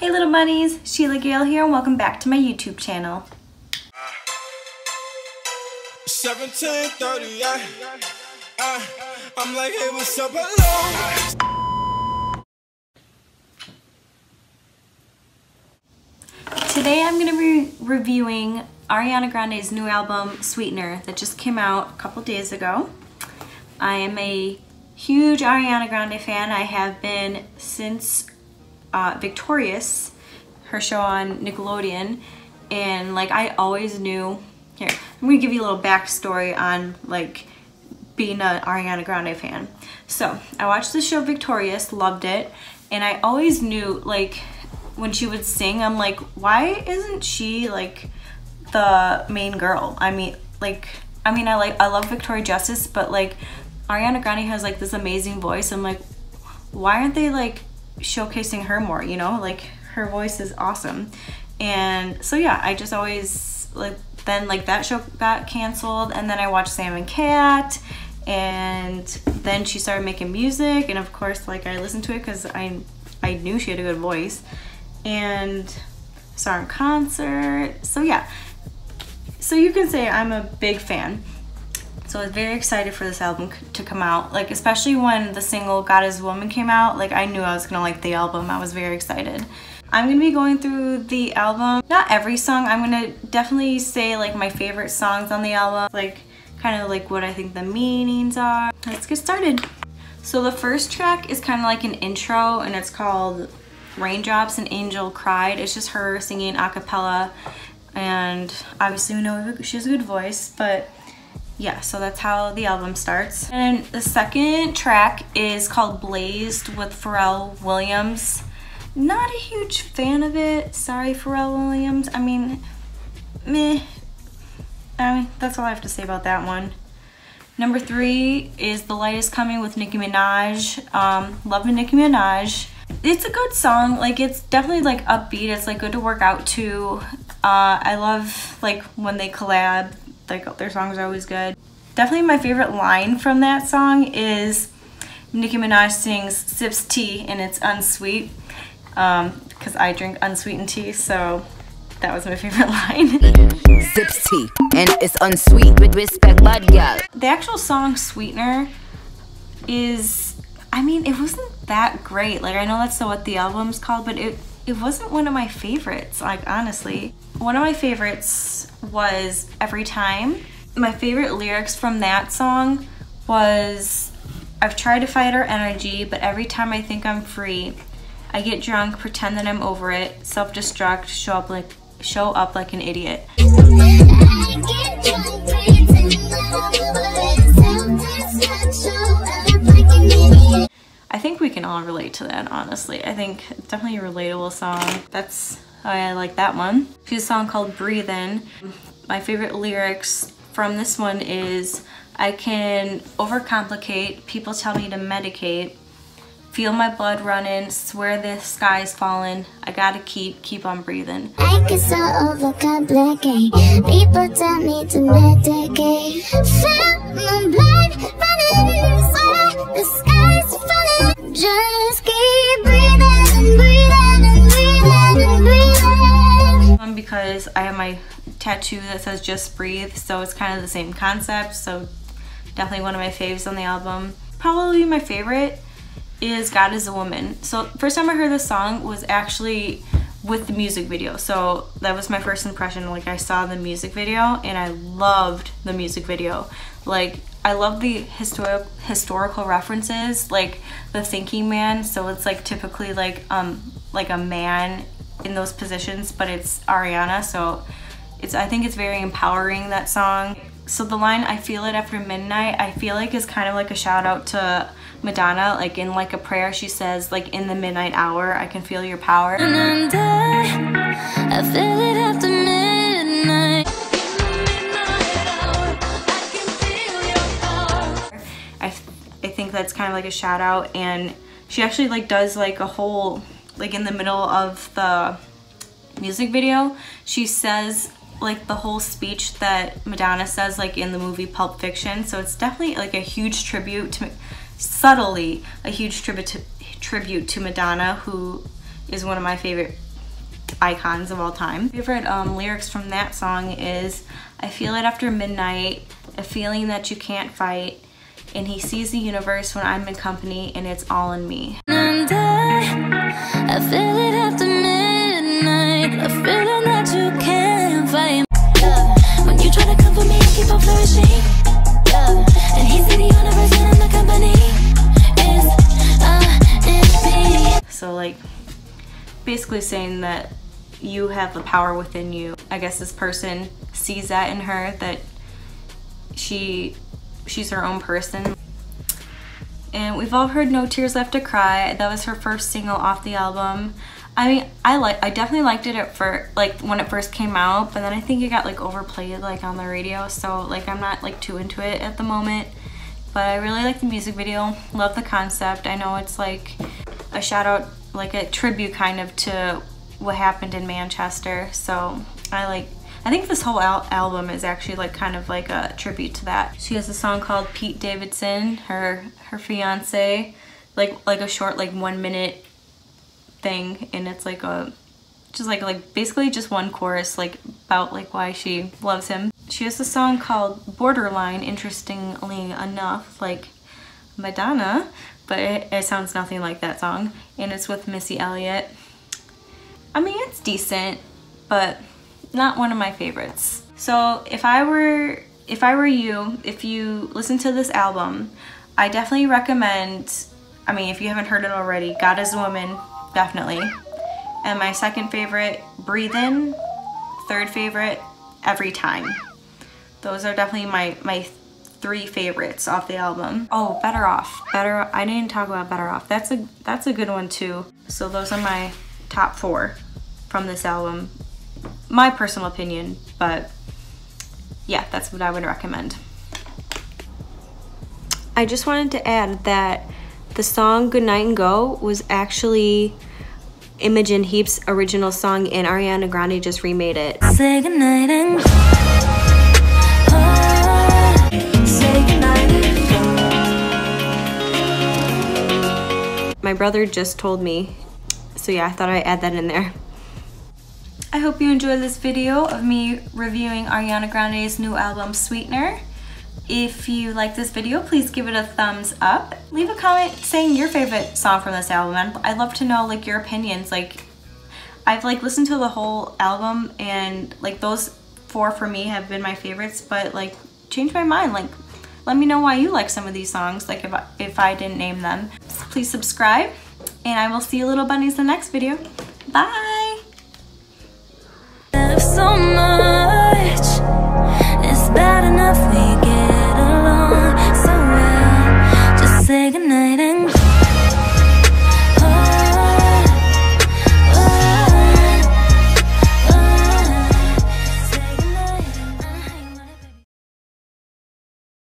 Hey little bunnies, Sheila Gale here and welcome back to my YouTube channel. 17:30, I'm like, hey, what's up, hello? Today I'm going to be reviewing Ariana Grande's new album, Sweetener, that just came out a couple days ago. I am a huge Ariana Grande fan. I have been since Victorious, her show on Nickelodeon, and like I always knew. Here, I'm gonna give you a little backstory on like being an Ariana Grande fan. So I watched the show Victorious, loved it, and I always knew like when she would sing, I'm like, why isn't she like the main girl? I love Victoria Justice, but like Ariana Grande has like this amazing voice. I'm like, why aren't they like showcasing her more, you know? Like her voice is awesome. And so yeah, I just always like, then like that show got canceled, and then I watched Sam and Cat, and then she started making music, and of course like I listened to it because I knew she had a good voice, and saw her in concert. So yeah, so you can say I'm a big fan. So I was very excited for this album to come out, like especially when the single God Is a Woman came out. Like I knew I was gonna like the album. I was very excited. I'm gonna be going through the album, not every song. I'm gonna definitely say like my favorite songs on the album, like kind of like what I think the meanings are. Let's get started. So the first track is kind of like an intro, and it's called Raindrops and Angel Cried. It's just her singing a cappella, and obviously we know she has a good voice, but yeah, so that's how the album starts. And the second track is called Blazed with Pharrell Williams. Not a huge fan of it. Sorry, Pharrell Williams. I mean, meh. That's all I have to say about that one. Number 3 is The Light Is Coming with Nicki Minaj. Loving Nicki Minaj. It's a good song. Like, it's definitely like upbeat. It's like good to work out to. I love like when they collab. Like their songs are always good. Definitely my favorite line from that song is Nicki Minaj sings sips tea and it's unsweet, because I drink unsweetened tea, so that was my favorite line. Sips tea and it's unsweet with respect, bad girl. The actual song Sweetener is, I mean, it wasn't that great. Like I know that's what the album's called, but it wasn't one of my favorites, like honestly. One of my favorites was Everytime. My favorite lyrics from that song was, I've tried to fight our energy, but every time I think I'm free, I get drunk, pretend that I'm over it, self-destruct, show up like an idiot. I think we can all relate to that, honestly. I think it's definitely a relatable song. That's why I like that one. She has a song called Breathin. My favorite lyrics from this one is, I can overcomplicate, people tell me to medicate, feel my blood running, swear the sky's falling, I gotta keep on breathing. I can so overcomplicate, people tell me to medicate, feel my blood running, swear the sky's falling, just keep breathing, breathing, breathing, breathing. Because I have my tattoo that says just breathe, so it's kind of the same concept, so definitely one of my faves on the album. Probably my favorite is God Is a Woman. So first time I heard this song was actually with the music video, so that was my first impression. Like I saw the music video and I loved the music video. Like I love the historical references, like the thinking man, so it's like typically like a man in those positions, but it's Ariana, so I think it's very empowering, that song. So the line, I feel it after midnight, I feel like is kind of like a shout out to Madonna. Like in like a prayer she says, like, in the midnight hour I can feel your power. And I feel it after midnight. I think that's kind of like a shout out, and she actually like does like a whole, like in the middle of the music video, she says like the whole speech that Madonna says like in the movie Pulp Fiction. So it's definitely like a huge tribute to, subtly a huge tribute to Madonna, who is one of my favorite icons of all time. Favorite lyrics from that song is, I feel it after midnight, a feeling that you can't fight, and he sees the universe when I'm in company, and it's all in me. And I feel it after midnight, a feeling that you can't fight. When you try to come for me, I keep on flourishing. And he's in the universe and I'm the company. So like basically saying that you have the power within you. I guess this person sees that in her, that she's her own person. And we've all heard No Tears Left to Cry. That was her first single off the album. I mean, I definitely liked it when it first came out, but then I think it got like overplayed like on the radio, so like I'm not like too into it at the moment. But I really like the music video, love the concept. I know it's like a shout out, like a tribute kind of to what happened in Manchester, so I think this whole album is actually like kind of like a tribute to that. She has a song called Pete Davidson, her fiance, like a short like 1 minute thing, and it's like a just like basically just one chorus like about like why she loves him. She has a song called Borderline, interestingly enough, like Madonna, but it sounds nothing like that song, and it's with Missy Elliott. I mean, it's decent, but not one of my favorites. So if I were you, if you listen to this album, I definitely recommend, I mean, if you haven't heard it already, God Is a Woman, definitely. And my second favorite, Breathin. Third favorite, Everytime. Those are definitely my 3 favorites off the album. Oh, Better Off. I didn't talk about Better Off. That's a good one too. So those are my top 4 from this album. My personal opinion, but yeah, that's what I would recommend. I just wanted to add that the song Goodnight and Go was actually Imogen Heap's original song, and Ariana Grande just remade it. Say goodnight and go. Say goodnight and go. My brother just told me, so yeah, I thought I'd add that in there. I hope you enjoyed this video of me reviewing Ariana Grande's new album, Sweetener. If you like this video, please give it a thumbs up. Leave a comment saying your favorite song from this album. I'd love to know like your opinions. Like, I've like listened to the whole album, and like those 4 for me have been my favorites, but like change my mind. Like, let me know why you like some of these songs, like if I didn't name them. Please subscribe, and I will see you little bunnies in the next video. Bye!